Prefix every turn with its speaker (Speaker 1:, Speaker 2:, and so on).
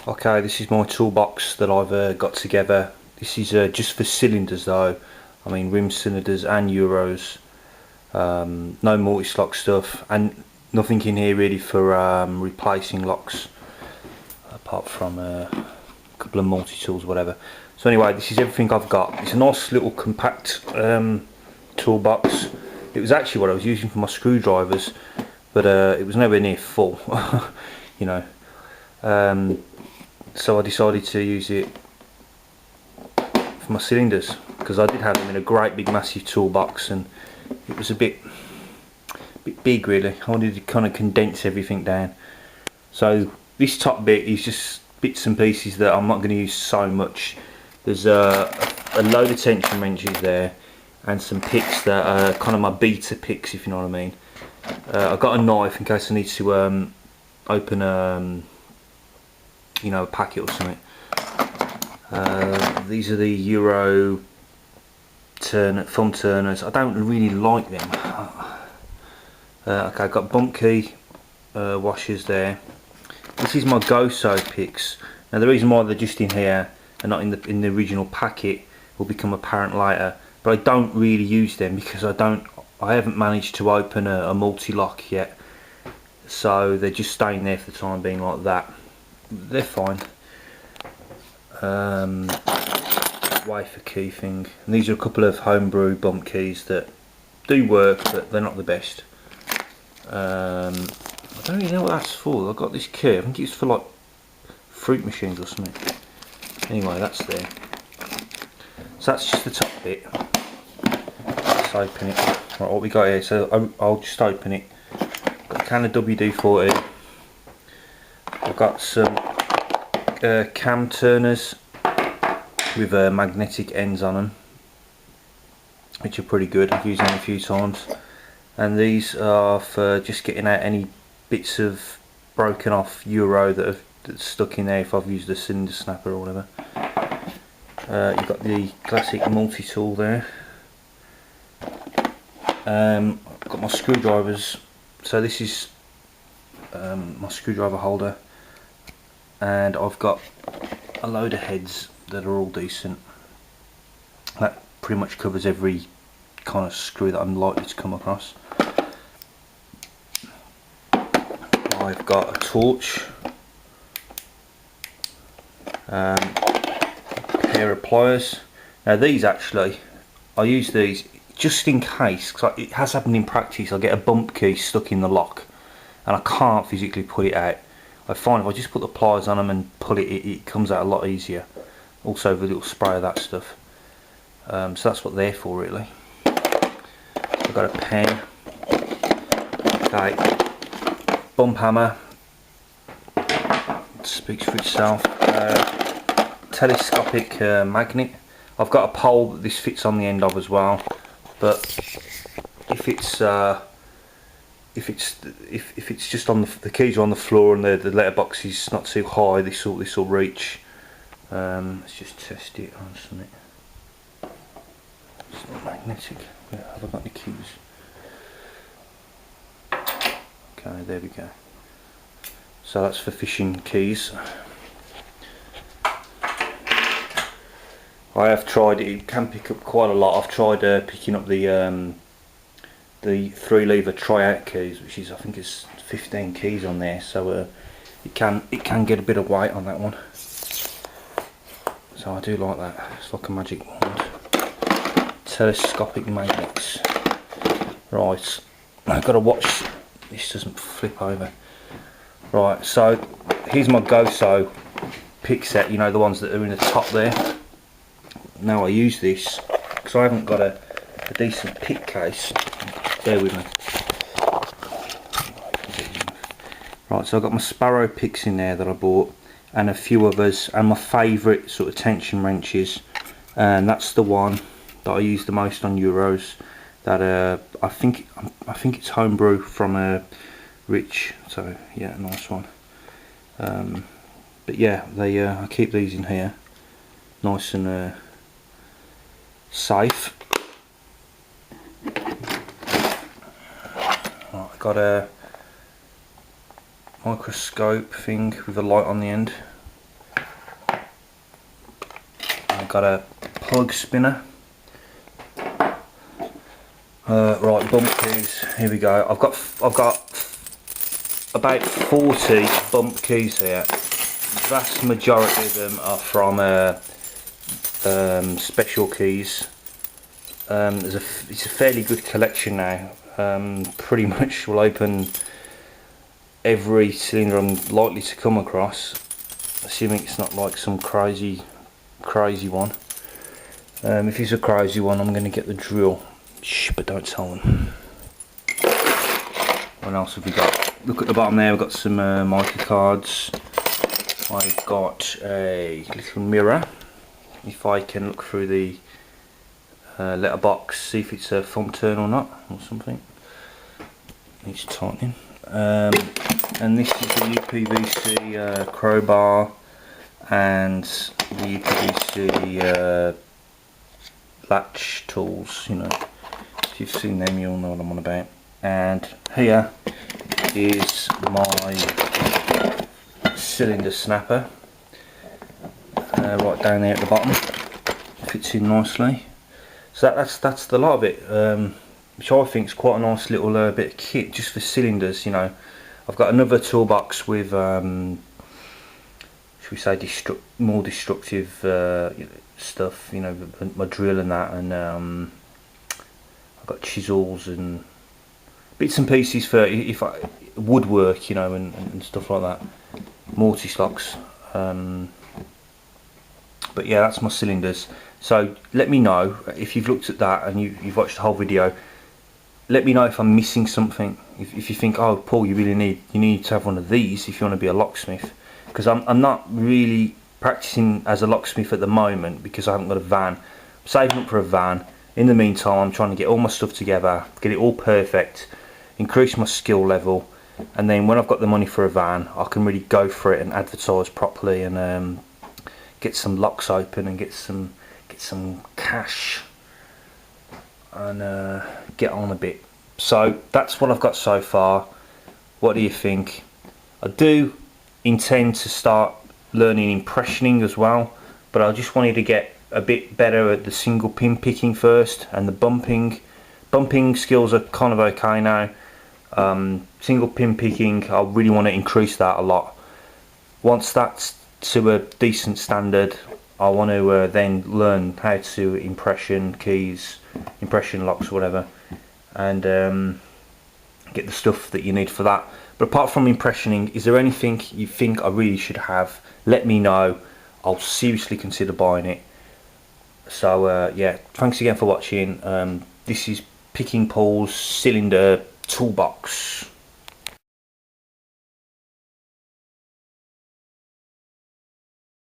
Speaker 1: Okay, this is my toolbox that I've got together. This is just for cylinders though. I mean rim cylinders and Euros. No multi-lock stuff, and nothing in here really for replacing locks, apart from a couple of multi-tools, whatever. So anyway, this is everything I've got. It's a nice little compact toolbox. It was actually what I was using for my screwdrivers, but it was nowhere near full, you know. So I decided to use it for my cylinders, because I did have them in a great big massive toolbox and it was a bit big really. I wanted to kind of condense everything down. So this top bit is just bits and pieces that I'm not going to use so much. There's a load of tension wrenches there and some picks that are kind of my beta picks, if you know what I mean. I've got a knife in case I need to open you know, a packet or something. These are the Euro thumb turners. I don't really like them. Okay, I've got bump key washers there. This is my GoSo picks. Now the reason why they're just in here and not in the original packet will become apparent later. But I don't really use them because I haven't managed to open a multi-lock yet. So they're just staying there for the time being like that. They're fine. Wafer key thing. And these are a couple of homebrew bump keys that do work, but they're not the best. I don't really know what that's for. I've got this key. I think it's for like fruit machines or something. Anyway, that's there. So that's just the top bit. Let's open it. Right, what we got here. So I'll just open it. Got a can of WD-40. I've got some cam turners with magnetic ends on them, which are pretty good. I've used them a few times. And these are for just getting out any bits of broken off Euro that's stuck in there if I've used a cylinder snapper or whatever. You've got the classic multi-tool there. I've got my screwdrivers. So this is my screwdriver holder. And I've got a load of heads that are all decent. That pretty much covers every kind of screw that I'm likely to come across. I've got a torch, a pair of pliers. Now these actually, I use these just in case, because it has happened in practice. I get a bump key stuck in the lock and I can't physically pull it out. I find if I just put the pliers on them and pull it, it comes out a lot easier. Also with a little spray of that stuff. So that's what they're for really. I've got a pen. Okay. Bump hammer. It speaks for itself. Telescopic magnet. I've got a pole that this fits on the end of as well. But if it's just on the keys are on the floor and the letterbox is not too high, this will reach. Let's just test it on something. It's not magnetic. Have I got any keys? Okay, there we go. So that's for fishing keys. I have tried it. It can pick up quite a lot. I've tried picking up the 3-lever tri-out keys, which is, I think it's 15 keys on there, so it can get a bit of weight on that one. So I do like that. It's like a magic wand. Telescopic magnets. Right, I've got to watch this doesn't flip over. Right, so here's my GoSo pick set. You know, the ones that are in the top there. Now I use this because I haven't got a decent pick case. Bear with me. Right, so I've got my Sparrow picks in there that I bought, and a few others, and my favourite sort of tension wrenches, and that's the one that I use the most on Euros. That I think it's homebrew from Rich. So yeah, nice one. But yeah, I keep these in here, nice and safe. I've got a microscope thing with a light on the end. got a plug spinner. Right, bump keys. Here we go. I've got about 40 bump keys here. The vast majority of them are from Special Keys. It's a fairly good collection now. Pretty much will open every cylinder I'm likely to come across, assuming it's not like some crazy one. If it's a crazy one, I'm going to get the drill. Shh, but don't tell them. What else have we got? Look at the bottom there, we've got some mica cards. I've got a little mirror. If I can look through the letterbox, see if it's a thumb turn or not, or something. Needs tightening. And this is the UPVC crowbar and the UPVC latch tools. You know, if you've seen them, you'll know what I'm on about. And here is my cylinder snapper, right down there at the bottom. Fits in nicely. So that's the lot of it, which I think is quite a nice little bit of kit just for cylinders. You know, I've got another toolbox with, should we say, more destructive stuff. You know, my drill and that, and I've got chisels and bits and pieces for woodwork, you know, and stuff like that. Mortise locks. But yeah, that's my cylinders. So let me know if you've looked at that and you've watched the whole video. Let me know if I'm missing something. If you think, oh Paul, you need to have one of these if you want to be a locksmith, because I'm not really practicing as a locksmith at the moment because I haven't got a van. I'm saving up for a van. In the meantime, I'm trying to get all my stuff together, get it all perfect, increase my skill level, and then when I've got the money for a van, I can really go for it and advertise properly and get some locks open and get some cash and get on a bit. So that's what I've got so far. What do you think? I do intend to start learning impressioning as well, but I just wanted to get a bit better at the single pin picking first, and the bumping skills are kind of okay now. Single pin picking, I really want to increase that a lot. Once that's to a decent standard, I want to then learn how to impression keys, impression locks, whatever, and get the stuff that you need for that. But apart from impressioning, is there anything you think I really should have? Let me know. I'll seriously consider buying it. So yeah, thanks again for watching. This is Picking Paul's cylinder toolbox.